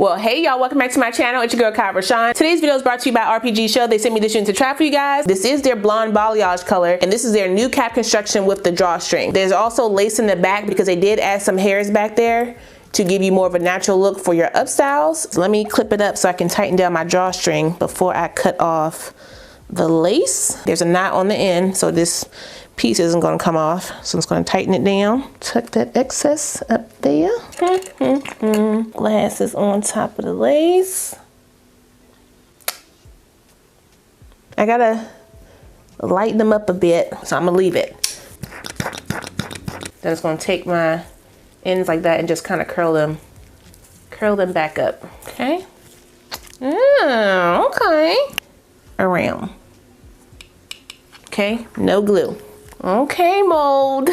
Well, hey y'all, welcome back to my channel. It's your girl RPGSHOW. Today's video is brought to you by RPGSHOW. They sent me this unit to try for you guys. This is their blonde balayage color, and this is their new cap construction with the drawstring. There's also lace in the back because they did add some hairs back there to give you more of a natural look for your upstyles. So let me clip it up so I can tighten down my drawstring before I cut off the lace. There's a knot on the end, so this piece isn't going to come off. So I'm just going to tighten it down. Tuck that excess up there. Glasses on top of the lace. I gotta lighten them up a bit, so I'm gonna leave it. Then it's gonna take my ends like that and just kind of curl them back up. Okay. Okay. Around. Okay. No glue. Okay, mold.